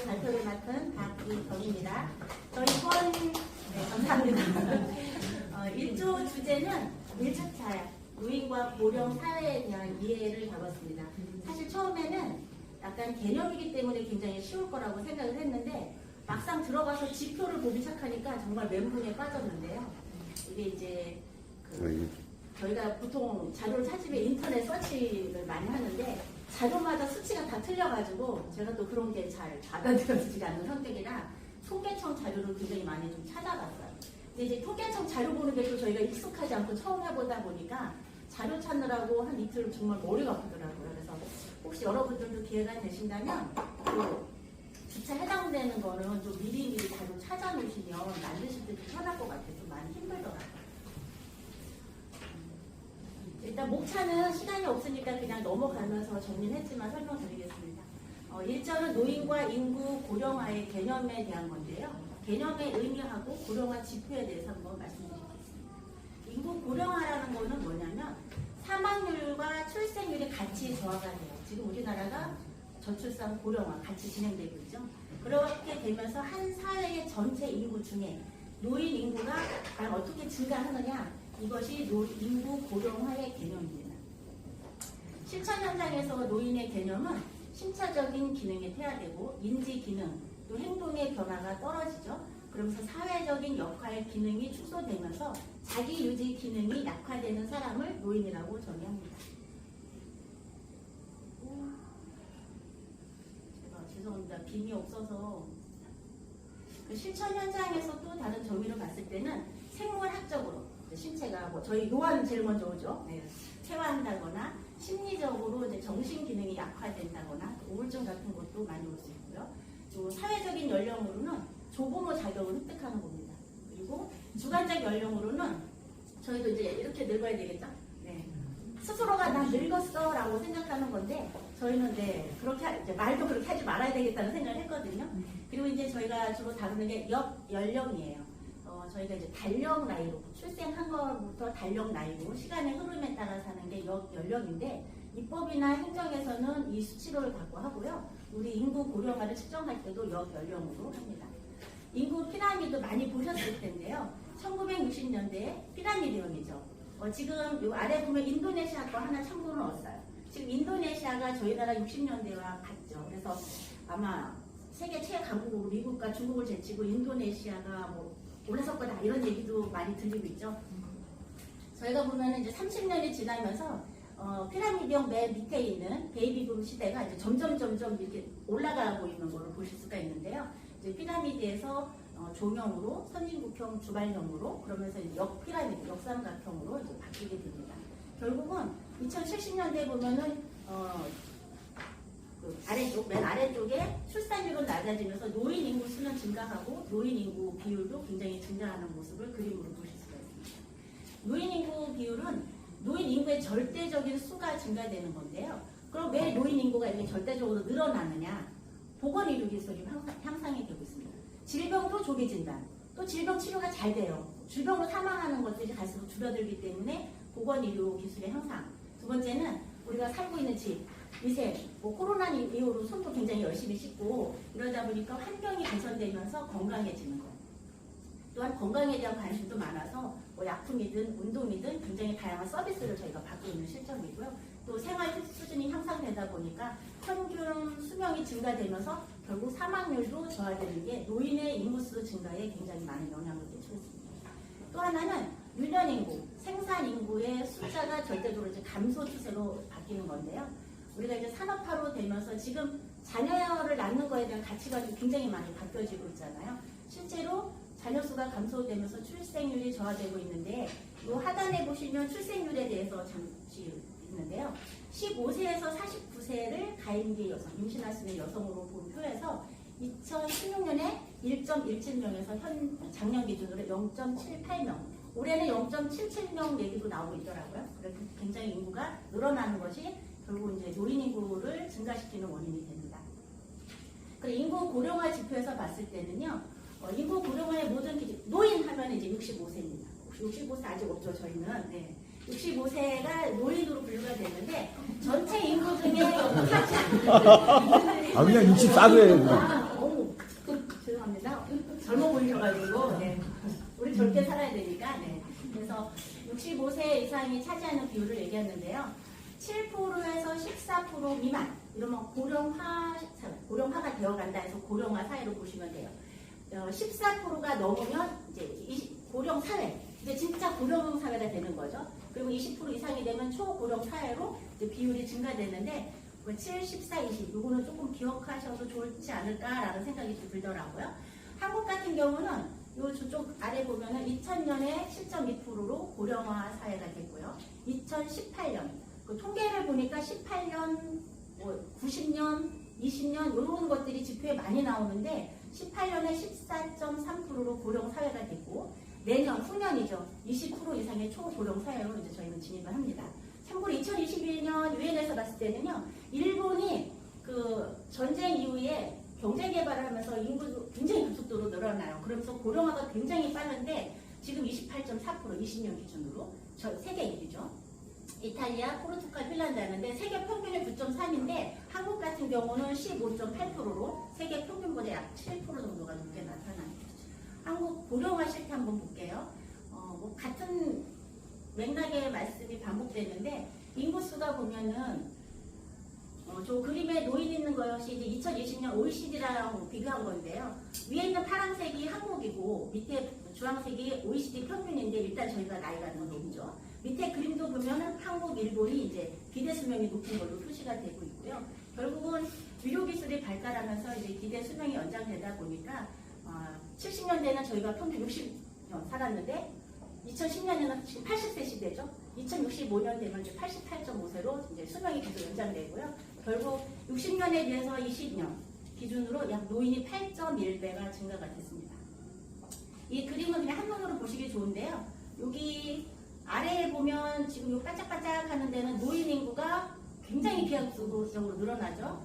연구의 발표를 맡은 박이경입니다. 저희 감사합니다. 1조 주제는 1차차 노인과 고령 사회에 대한 이해를 다뤘습니다. 사실 처음에는 약간 개념이기 때문에 굉장히 쉬울 거라고 생각을 했는데 막상 들어가서 지표를 보기 시작하니까 정말 멘붕에 빠졌는데요. 이게 이제 저희가 보통 자료를 찾으면 인터넷 서치를 많이 하는데 자료마다 수치가 다 틀려가지고 제가 또 그런 게 잘 받아들여지지 않는 성격이라 통계청 자료를 굉장히 많이 좀 찾아봤어요. 근데 이제 통계청 자료 보는 게 또 저희가 익숙하지 않고 처음 해보다 보니까 자료 찾느라고 한 이틀 정말 머리가 아프더라고요. 그래서 혹시 여러분들도 기회가 되신다면 또 주차 해당되는 거는 좀 미리미리 자료 찾아놓으시면 만드실 때 좀 편할 것 같아요. 좀 많이 힘들더라고요. 일단 목차는 시간이 없으니까 그냥 넘어가면서 정리했지만 설명드리겠습니다. 1절은 노인과 인구 고령화의 개념에 대한 건데요. 개념의 의미하고 고령화 지표에 대해서 한번 말씀드리겠습니다. 인구 고령화라는 거는 뭐냐면 사망률과 출생률이 같이 저하가 돼요. 지금 우리나라가 저출산 고령화 같이 진행되고 있죠. 그렇게 되면서 한 사회의 전체 인구 중에 노인 인구가 과연 어떻게 증가하느냐, 이것이 인구 고령화의 개념입니다. 실천 현장에서 노인의 개념은 심차적인 기능이 퇴화되고 인지 기능, 또 행동의 변화가 떨어지죠. 그러면서 사회적인 역할 기능이 축소되면서 자기 유지 기능이 약화되는 사람을 노인이라고 정의합니다. 제가 죄송합니다. 빔이 없어서. 실천 현장에서 또 다른 정의를 봤을 때는 생물학적으로 신체가 저희 노화는 제일 먼저 오죠. 네. 퇴화한다거나 심리적으로 이제 정신 기능이 약화된다거나 우울증 같은 것도 많이 올 수 있고요. 또 사회적인 연령으로는 조부모 자격을 획득하는 겁니다. 그리고 주관적 연령으로는 저희도 이제 이렇게 늙어야 되겠죠. 네. 스스로가 나 늙었어라고 생각하는 건데 저희는 그렇게 이제 말도 그렇게 하지 말아야 되겠다는 생각을 했거든요. 그리고 이제 저희가 주로 다루는 게 역연령이에요. 저희가 이제 달력 나이로 출생한 것부터 달력 나이로 시간의 흐름에 따라 사는 게 역연령인데 입법이나 행정에서는 이 수치를 갖고 하고요. 우리 인구 고령화를 측정할 때도 역연령으로 합니다. 인구 피라미드 많이 보셨을 텐데요. 1960년대에 피라미드형이죠. 지금 요 아래 보면 인도네시아 거 하나 참고를 넣었어요. 지금 인도네시아가 저희 나라 60년대와 같죠. 그래서 아마 세계 최강국으로 미국과 중국을 제치고 인도네시아가 올라설 거다 이런 얘기도 많이 들리고 있죠. 저희가 보면 이제 30년이 지나면서 피라미드형 맨 밑에 있는 베이비붐 시대가 이제 점점 이렇게 올라가고 있는 것을 보실 수가 있는데요. 이제 피라미드에서 종형으로 선진국형 주발형으로 그러면서 역피라미드 역삼각형으로 이제 바뀌게 됩니다. 결국은 2070년대 보면은 맨 아래쪽에 출산율은 낮아지면서 노인 인구 수는 증가하고 노인 인구 비율도 굉장히 증가하는 모습을 그림으로 보실 수가 있습니다. 노인 인구 비율은 노인 인구의 절대적인 수가 증가되는 건데요. 그럼 왜 노인 인구가 이렇게 절대적으로 늘어나느냐? 보건의료 기술이 향상이 되고 있습니다. 질병도 조기 진단, 또 질병 치료가 잘 돼요. 질병으로 사망하는 것들이 갈수록 줄어들기 때문에 보건의료 기술의 향상. 두 번째는 우리가 살고 있는 집, 위생, 코로나 이후로 손도 굉장히 열심히 씻고 이러다 보니까 환경이 개선되면서 건강해지는 것. 또한 건강에 대한 관심도 많아서 약품이든 운동이든 굉장히 다양한 서비스를 저희가 받고 있는 실정이고요. 또 생활 수준이 향상되다 보니까 평균 수명이 증가되면서 결국 사망률도 저하되는 게 노인의 인구수 증가에 굉장히 많은 영향을 끼치고 있습니다. 또 하나는 유년 인구, 생산 인구의 숫자가 절대적으로 이제 감소 추세로 바뀌는 건데요. 우리가 이제 산업화로 되면서 지금 자녀를 낳는 거에 대한 가치관이 굉장히 많이 바뀌어지고 있잖아요. 실제로 자녀 수가 감소되면서 출생률이 저하되고 있는데 이 하단에 보시면 출생률에 대해서 잠시 있는데요. 15세에서 49세를 가임기 여성, 임신할 수 있는 여성으로 표해서 2016년에 1.17명에서 작년 기준으로 0.78명, 올해는 0.77명 얘기도 나오고 있더라고요. 그래서 굉장히 인구가 늘어나는 것이 결국 이제 노인 인구를 증가시키는 원인이 됩니다. 그리고 인구 고령화 지표에서 봤을 때는요, 인구 고령화의 모든 기준, 노인 하면 이제 65세입니다. 65세 아직 없죠, 저희는. 네. 65세가 노인으로 분류가 되는데, 전체 인구 중에 그냥 64세. 젊어 보이셔가지고 네. 우리 젊게 살아야 되니까 네. 그래서 65세 이상이 차지하는 비율을 얘기했는데요. 7%에서 14% 미만 이러면 고령화가 되어간다 해서 고령화 사회로 보시면 돼요. 14%가 넘으면 이제 고령 사회, 이제 진짜 고령 사회가 되는 거죠. 그리고 20% 이상이 되면 초고령 사회로 이제 비율이 증가되는데 7, 14, 20 이거는 조금 기억하셔도 좋지 않을까라는 생각이 좀 들더라고요. 한국 같은 경우는 요 저쪽 아래 보면은 2000년에 7.2%로 고령화 사회가 됐고요. 2018년 그 통계를 보니까 18년, 90년, 20년 이런 것들이 지표에 많이 나오는데 18년에 14.3%로 고령 사회가 됐고 내년 후년이죠. 20% 이상의 초고령 사회로 이제 저희는 진입을 합니다. 참고로 2021년 유엔에서 봤을 때는요, 일본이 그 전쟁 이후에 경제 개발을 하면서 인구도 굉장히 급속도로 늘어나요. 그러면서 고령화가 굉장히 빠른데 지금 28.4% 20년 기준으로 세계 1위죠. 이탈리아, 포르투갈, 핀란드 하는데 세계 평균이 9.3인데 한국 같은 경우는 15.8%로 세계 평균보다 약 7% 정도가 높게 나타납니다. 한국 고령화 실태 한번 볼게요. 뭐 같은 맥락의 말씀이 반복되는데 인구수가 보면은 저 그림에 노인 있는 것이 이제 2020년 OECD랑 비교한 건데요. 위에 있는 파란색이 한국이고 밑에 주황색이 OECD 평균인데 일단 저희가 나이가 높죠. 밑에 그림도 보면은 한국, 일본이 이제 기대 수명이 높은 걸로 표시가 되고 있고요. 결국은 의료 기술이 발달하면서 이제 기대 수명이 연장되다 보니까 70년대는 저희가 평균 60년 살았는데 2010년에는 지금 80세 시대죠. 2065년 되면 이제 88.5세로 이제 수명이 계속 연장되고요. 결국 60년에 비해서 20년 기준으로 약 노인이 8.1배가 증가가 됐습니다. 이 그림은 그냥 한눈으로 보시기 좋은데요. 여기 아래에 보면 지금 이 반짝반짝 하는 데는 노인 인구가 굉장히 기하급수적으로 늘어나죠.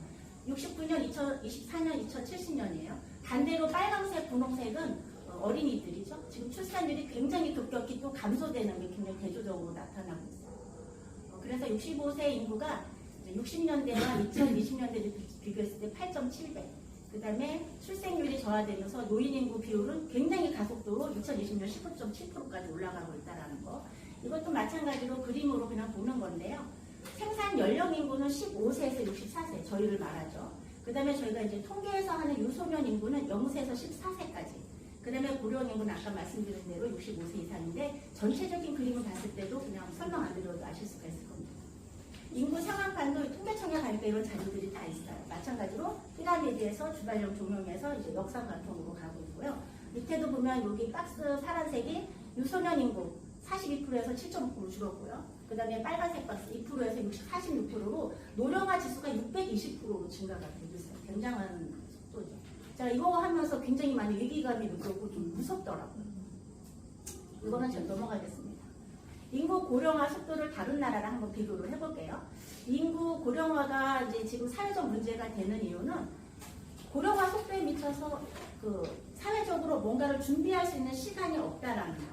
69년, 2024년, 2070년이에요. 반대로 빨간색, 분홍색은 어린이들이죠. 지금 출산율이 굉장히 급격히 또 감소되는 게 굉장히 대조적으로 나타나고 있어요. 그래서 65세 인구가 60년대와 2020년대를 비교했을 때 8.7배. 그 다음에 출생률이 저하되면서 노인 인구 비율은 굉장히 가속도로 2020년 19.7%까지 올라가고 있다는 거. 이것도 마찬가지로 그림으로 그냥 보는 건데요. 생산 연령 인구는 15세에서 64세, 저희를 말하죠. 그 다음에 저희가 이제 통계에서 하는 유소년 인구는 0세에서 14세까지. 그 다음에 고령 인구는 아까 말씀드린 대로 65세 이상인데 전체적인 그림을 봤을 때도 그냥 설명 안 드려도 아실 수가 있을 겁니다. 인구 상황판도 통계청에 가니까 이런 자료들이 다 있어요. 마찬가지로 피라미드에서 주발령 조명에서 이제 역삼각형으로 가고 있고요. 밑에도 보면 여기 박스 파란색이 유소년 인구 42%에서 7.9% 줄었고요. 그 다음에 빨간색 박스 2%에서 46%로 노령화 지수가 620%로 증가가 되고 있어요. 굉장한 속도죠. 자, 이거 하면서 굉장히 많이 위기감이 느꼈고 좀 무섭더라고요. 이거는 좀 넘어가겠습니다. 인구 고령화 속도를 다른 나라랑 한번 비교를 해볼게요. 인구 고령화가 이제 지금 사회적 문제가 되는 이유는 고령화 속도에 미쳐서 그 사회적으로 뭔가를 준비할 수 있는 시간이 없다라는 거.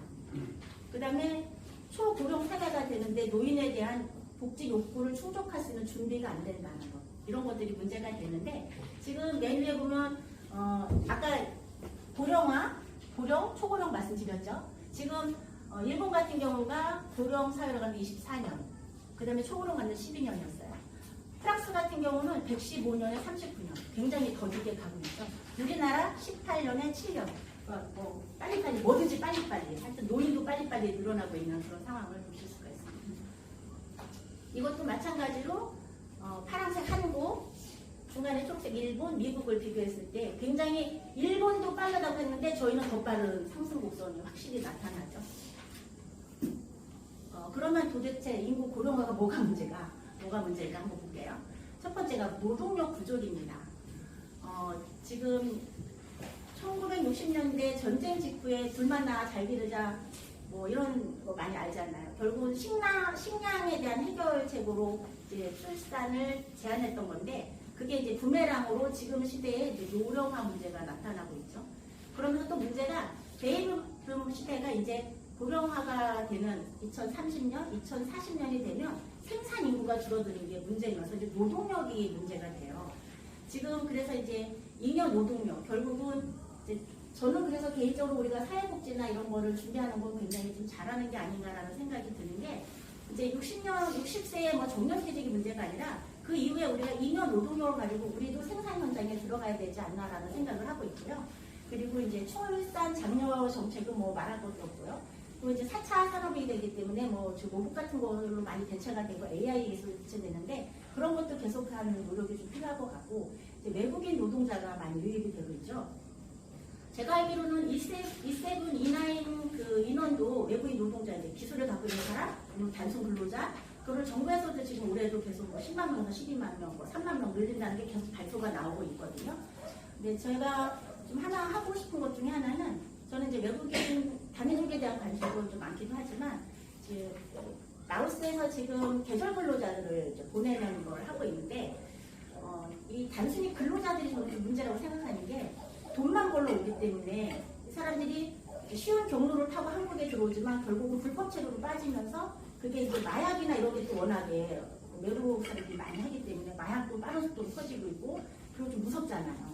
그 다음에 초고령 사회가 되는데 노인에 대한 복지 욕구를 충족할 수 있는 준비가 안 된다는 것. 이런 것들이 문제가 되는데 지금 맨 위에 보면 아까 고령화, 고령, 초고령 말씀드렸죠. 지금 일본 같은 경우가 고령 사회로 가는 24년, 그 다음에 초고령 가는 12년이었어요. 프랑스 같은 경우는 115년에 39년, 굉장히 더디게 가고 있죠. 우리나라 18년에 7년. 뭐 빨리빨리 뭐든지 빨리빨리 하여튼 노인도 빨리빨리 늘어나고 있는 그런 상황을 보실 수가 있습니다. 이것도 마찬가지로 파란색 한국, 중간에 초록색 일본, 미국을 비교했을 때 굉장히 일본도 빠르다고 했는데 저희는 더 빠른 상승 곡선이 확실히 나타나죠. 그러면 도대체 인구 고령화가 뭐가 문제일까 한번 볼게요. 첫 번째가 노동력 부족입니다. 지금 1960년대 전쟁 직후에 둘만 낳아 잘 기르자 뭐 이런 거 많이 알잖아요. 결국은 식량에 대한 해결책으로 이제 출산을 제한했던 건데 그게 이제 부메랑으로 지금 시대에 이제 노령화 문제가 나타나고 있죠. 그러면서 또 문제가 베이비붐 시대가 이제 고령화가 되는 2030년, 2040년이 되면 생산 인구가 줄어드는 게 문제면서 이제 노동력이 문제가 돼요. 지금 그래서 이제 잉여 노동력 결국은 이제 저는 그래서 개인적으로 우리가 사회복지나 이런 거를 준비하는 건 굉장히 좀 잘하는 게 아닌가라는 생각이 드는 게 이제 60세의 뭐 정년퇴직이 문제가 아니라 그 이후에 우리가 2년 노동력을 가지고 우리도 생산 현장에 들어가야 되지 않나라는 생각을 하고 있고요. 그리고 이제 초일산 장려 정책은 뭐 말할 것도 없고요. 또 이제 4차 산업이 되기 때문에 뭐 지금 로봇 같은 걸로 많이 대체가 되고 AI 기술이 대체되는데 그런 것도 계속하는 노력이 좀 필요할 것 같고 이제 외국인 노동자가 많이 유입이 되고 있죠. 제가 알기로는 E7, E9 그 인원도 외국인 노동자인데 기술을 갖고 있는 사람, 아니면 단순 근로자, 그걸 정부에서도 지금 올해도 계속 뭐 10만 명에서 12만 명, 뭐 3만 명 늘린다는 게 계속 발표가 나오고 있거든요. 근데 제가 좀 하나 하고 싶은 것 중에 하나는 저는 이제 외국인 다민족에 대한 관심도 좀 많기도 하지만 이제 라오스에서 지금 계절 근로자들을 이제 보내는 걸 하고 있는데 이 단순히 근로자들이 좀 문제라고 생각하는 게 돈만 벌러 오기 때문에 사람들이 쉬운 경로를 타고 한국에 들어오지만 결국은 불법 체류로 빠지면서 그게 이제 마약이나 이런 게 또 워낙에 외국 사람들이 많이 하기 때문에 마약도 빠른 속도로 퍼지고 있고 그리고 좀 무섭잖아요.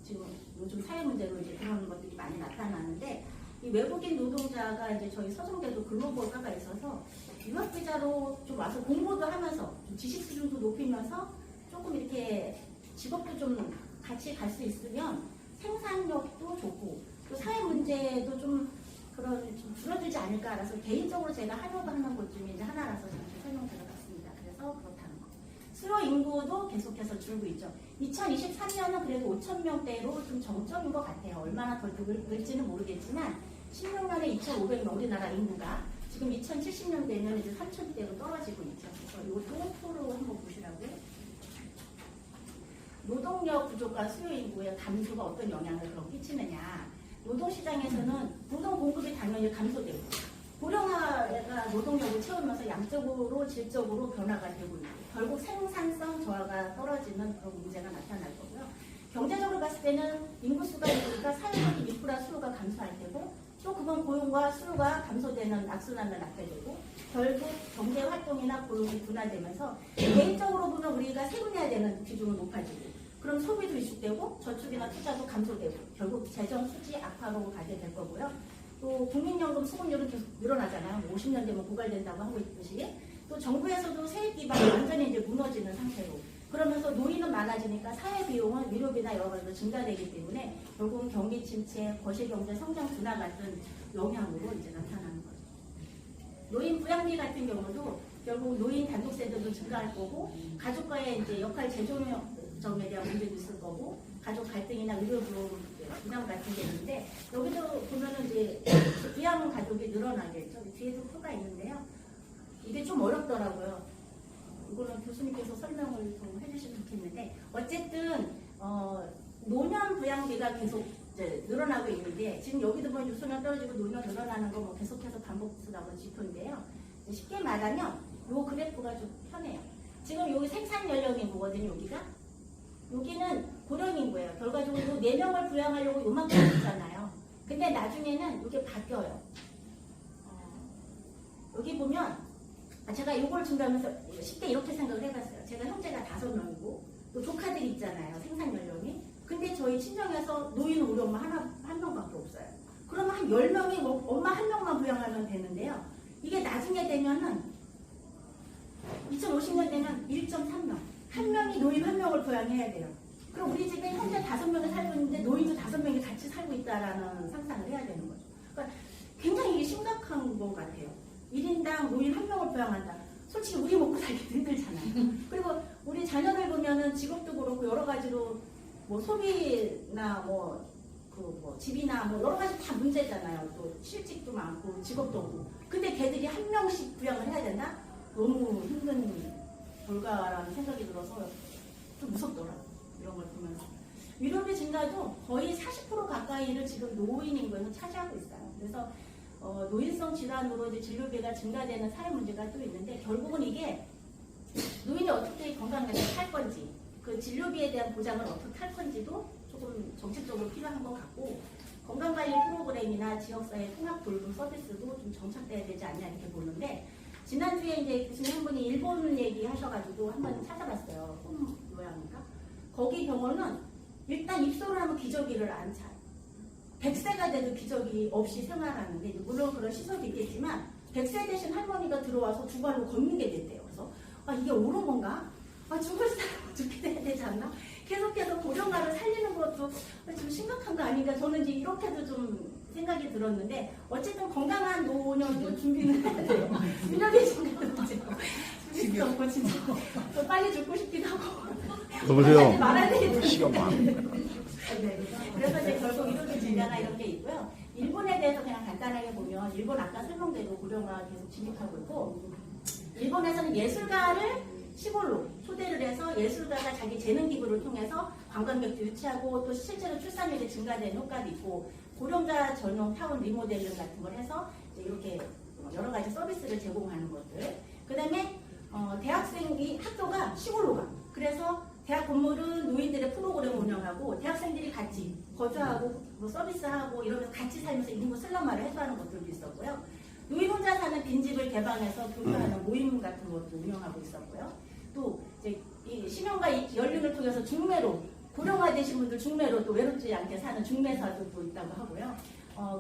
지금 요즘 사회 문제로 이제 그런 것들이 많이 나타나는데 이 외국인 노동자가 이제 저희 서정대도 글로벌화가 있어서 유학 비자로 좀 와서 공부도 하면서 좀 지식 수준도 높이면서 조금 이렇게 직업도 좀 같이 갈 수 있으면 생산력도 좋고 또 사회 문제도 좀 그런 좀 줄어들지 않을까 알아서 개인적으로 제가 하려고 하는 것 중에 이제 하나라서 잠시 설명드려봤습니다. 그래서 그렇다는 거. 수요 인구도 계속해서 줄고 있죠. 2023년은 그래도 5,000명대로 좀 정점인 것 같아요. 얼마나 더 늘지는 모르겠지만 16년에 2,500명 우리나라 인구가 지금 2070년 되면 이제 3,000대로 떨어지고 있죠. 그래서 이것도 표로 한번 보시라고요. 노동력 부족과 수요 인구의 감소가 어떤 영향을 그럼 끼치느냐. 노동시장에서는 노동 공급이 당연히 감소되고 고령화가 노동력을 채우면서 양적으로 질적으로 변화가 되고 있고 결국 생산성 저하가 떨어지는 그런 문제가 나타날 거고요. 경제적으로 봤을 때는 인구수가 있으니까 사회적인 인프라 수요가 감소할 테고 또 그건 고용과 수요가 감소되는 악순환을 낳게 되고 결국 경제활동이나 고용이 둔화되면서 개인적으로 보면 우리가 세금내야 되는 비중은 높아지고 그럼 소비도 위축되고 저축이나 투자도 감소되고 결국 재정 수지 악화로 가게 될 거고요. 또 국민연금 수급률은 계속 늘어나잖아요. 50년 되면 고갈된다고 하고 있듯이 또 정부에서도 세액 기반이 완전히 이제 무너지는 상태로 그러면서 노인은 많아지니까 사회 비용은 위로비나 여러 가지로 증가되기 때문에 결국은 경기 침체, 거시경제 성장 둔화 같은 영향으로 이제 나타나는 거죠. 노인 부양비 같은 경우도 결국 노인 단독세대도 증가할 거고 가족과의 이제 역할 재조정에 대한 문제도 있을 거고 가족 갈등이나 의료비용 부담 같은 게 있는데 여기도 보면은 이제 부양 가족이 늘어나겠죠. 뒤에도 표가 있는데요. 이게 좀 어렵더라고요. 이거는 교수님께서 설명을 좀 해주시면 좋겠는데 어쨌든 노년 부양비가 계속 이제 늘어나고 있는데 지금 여기도 보면 유소년 떨어지고 노년 늘어나는 거 뭐 계속해서 반복되는 지표인데요. 쉽게 말하면 요 그래프가 좀 편해요. 지금 여기 생산 연령인구거든요. 여기는 고령인구예요. 결과적으로 4명을 부양하려고 요만큼 있잖아요. 근데 나중에는 이게 바뀌어요. 여기 보면 제가 이걸 준비하면서 쉽게 이렇게 생각을 해봤어요. 제가 형제가 5명이고 또 조카들이 있잖아요. 생산 연령이. 근데 저희 친정에서 노인 우리 엄마 한 명밖에 없어요. 그러면 한 10명이 엄마 한 명만 부양하면 되는데요. 이게 나중에 되면은 2050년 되면 1.3명. 한 명이 노인 한 명을 부양해야 돼요. 그럼 우리 집에 형제 5명이 살고 있는데 노인도 5명이 같이 살고 있다라는 상상을 해야 되는 거죠. 그러니까 굉장히 이게 심각한 것 같아요. 1인당 노인 한 명을 부양한다. 솔직히 우리 먹고 살기도 힘들잖아요. 그리고 우리 자녀들 보면은 직업도 그렇고 여러 가지로 뭐 소비나 집이나 뭐 여러 가지 다 문제잖아요. 또 실직도 많고 직업도 없고. 근데 걔들이 한 명씩 부양을 해야 된다? 너무 힘든 결과라는 생각이 들어서 좀 무섭더라고요. 이런 걸 보면서. 위로비 증가도 거의 40% 가까이를 지금 노인 인구에서 차지하고 있어요. 그래서 노인성 질환으로 이제 진료비가 증가되는 사회 문제가 또 있는데 결국은 이게 노인이 어떻게 건강하게 살 건지 그 진료비에 대한 보장을 어떻게 할 건지도 조금 정책적으로 필요한 것 같고 건강관리 프로그램이나 지역사회 통합 돌봄 서비스도 좀 정착돼야 되지 않냐 이렇게 보는데 지난주에 이제 교수님 한 분이 일본 얘기 하셔가지고 한번 찾아봤어요. 요양인가? 거기 병원은 일단 입소를 하면 기저귀를 안 차요. 100세가 돼도 기저귀 없이 생활하는데, 물론 그런 시설이 있겠지만 100세 되신 할머니가 들어와서 두 발로 걷는 게 됐대요. 그래서 이게 옳은 건가? 죽을 사람은 죽게 돼야 되지 않나? 계속해서 고령화를 살리는 것도 좀 심각한 거 아닌가? 저는 이제 이렇게도 좀 생각이 들었는데, 어쨌든 건강한 노년도 준비는 해야 돼요. 민혁이 중요하죠. 죽을 수 없고 진짜 더 빨리 죽고 싶기도 하고. 여보세요. 말아야 되겠다. 시간 많네. 네. 그래서 이제 결국 이렇게 질병가 이런 게 있고요. 일본에 대해서 그냥 간단하게 보면, 일본 아까 설명대로 고령화 계속 진입하고 있고, 일본에서는 예술가를 시골로 초대를 해서 예술가가 자기 재능 기부를 통해서 관광객도 유치하고, 또 실제로 출산율이 증가되는 효과도 있고, 고령자 전용 타운 리모델링 같은 걸 해서 이제 이렇게 여러 가지 서비스를 제공하는 것들. 그 다음에 대학생이 학교가 시골로 가. 그래서 대학 건물은 노인들의 프로그램을 운영하고, 대학생들이 같이 거주하고 뭐 서비스하고 이러면서 같이 살면서 인구 슬럼화를 해소하는 것들도 있었고요. 노인 혼자 사는 빈집을 개방해서 교류하는 모임 같은 것도 운영하고 있었고요. 또 이제 이 신용과 연륜을 통해서 중매로, 고령화되신 분들 중매로 또 외롭지 않게 사는 중매사도 있다고 하고요.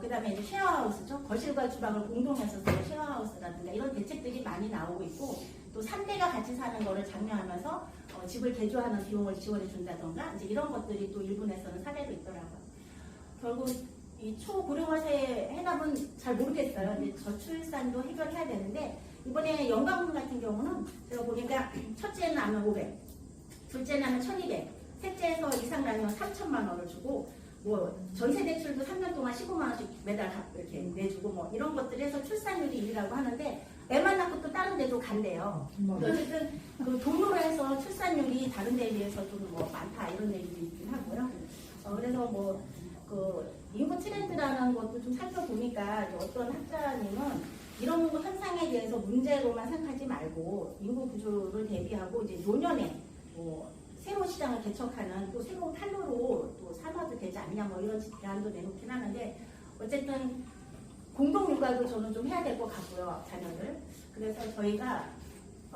그 다음에 이제 쉐어하우스죠. 거실과 주방을 공동해서 쓰는 쉐어하우스라든가 이런 대책들이 많이 나오고 있고, 또 3대가 같이 사는 거를 장려하면서 집을 개조하는 비용을 지원해 준다던가, 이제 이런 것들이 또 일본에서는 사례도 있더라고요. 결국 이 초고령화 해답은 잘 모르겠어요. 이제 저출산도 해결해야 되는데, 이번에 영광군 같은 경우는 제가 보니까 첫째 낳으면 500, 둘째 낳으면 1200, 셋째에서 이상 낳으면 3천만 원을 주고, 뭐 전세 대출도 3년 동안 15만 원씩 매달 이렇게 내주고, 뭐 이런 것들 해서 출산율이 1위라고 하는데, 애만 낳고 또 다른 데도 간대요. 어쨌든 그 돈으로 해서 출산율이 다른 데에 비해서 좀 뭐 많다 이런 얘기도 있긴 하고요. 그래서 뭐 그 인구 트렌드라는 것도 좀 살펴보니까, 어떤 학자님은 이런 현상에 대해서 문제로만 생각하지 말고, 인구 구조를 대비하고 이제 노년에 뭐 새로운 시장을 개척하는 또 새로운 판로로 또 삼아도 되지 않냐, 뭐 이런 제안도 내놓긴 하는데, 어쨌든 공동육아도 저는 좀 해야 될 것 같고요, 자녀들. 그래서 저희가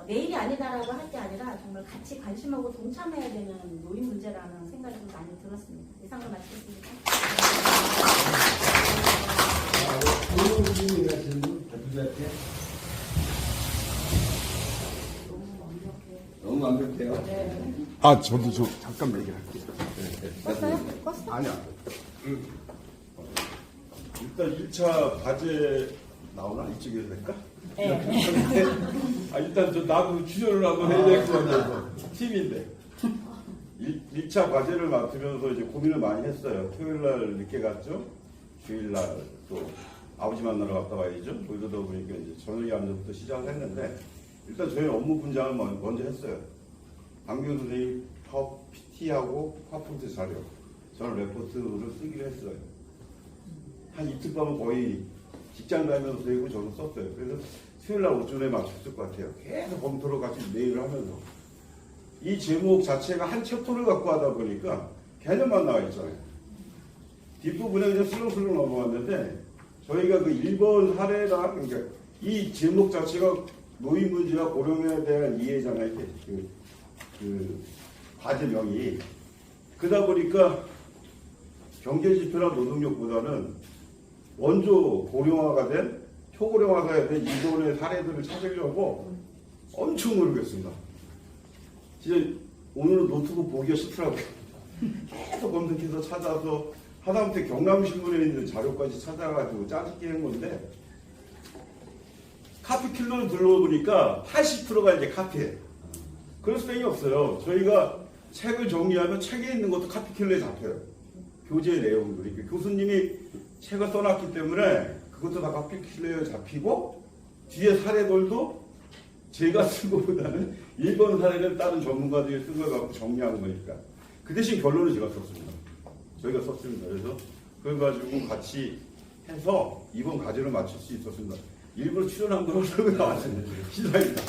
내일이 아니다라고 할 게 아니라 정말 같이 관심하고 동참해야 되는 노인 문제라는 생각이 좀 많이 들었습니다. 이상으로 마치겠습니다. 너무 완벽해요. 아, 저도 잠깐 얘기를 할게요. 껐어요? 껐어? 아니야. 일단 1차 과제 나오나? 이쪽에서 할까? 네. 일단 나도 출연을 한번 해야 될 것 같아서 팀인데 1차 과제를 맡으면서 이제 고민을 많이 했어요. 토요일날 늦게 갔죠. 주일날 또 아버지 만나러 갔다 와야죠. 그러다 보니까 이제 저녁에 앉아부터 시작을 했는데, 일단 저희 업무 분장을 먼저 했어요. 강경 선생님 PT하고 파워포인트 자료, 저는 레포트를 쓰기로 했어요. 한 이틀 밤은 거의 직장 다니면서 되고 저는 썼어요. 그래서 수요일날 오전에 맞췄을 것 같아요. 계속 검토를 같이 메일을 하면서. 이 제목 자체가 한 챕터를 갖고 하다 보니까 개념만 나와 있잖아요. 뒷부분에 그냥 슬렁슬렁 넘어갔는데, 저희가 그 1번 사례랑, 그러니까 이 제목 자체가 노인 문제와 고령에 대한 이해잖아요. 그 과제명이. 그러다 보니까 경제지표나 노동력보다는 먼저 고령화가 된, 초고령화가 된 일본의 사례들을 찾으려고 엄청 노력했습니다. 진짜 오늘은 노트북 보기가 싫더라고요. 계속 검색해서 찾아서 하다못해 경남신문에 있는 자료까지 찾아가지고 짜집기 한 건데, 카피킬러를 들러보니까 80%가 이제 카피해. 그럴 수밖에 없어요. 저희가 책을 정리하면 책에 있는 것도 카피킬러에 잡혀요. 교재 내용들이. 교수님이 책을 써놨기 때문에 그것도 다 카피킬러에 잡히고, 뒤에 사례들도 제가 쓴 것보다는 1번 사례는 다른 전문가들이 쓴 걸 갖고 정리한 거니까. 그 대신 결론은 제가 썼습니다. 저희가 썼습니다. 그래서 그걸 가지고 같이 해서 이번 과제를 마칠 수 있었습니다. 일부러 출연한 거로 나왔습니다. 시작입니다.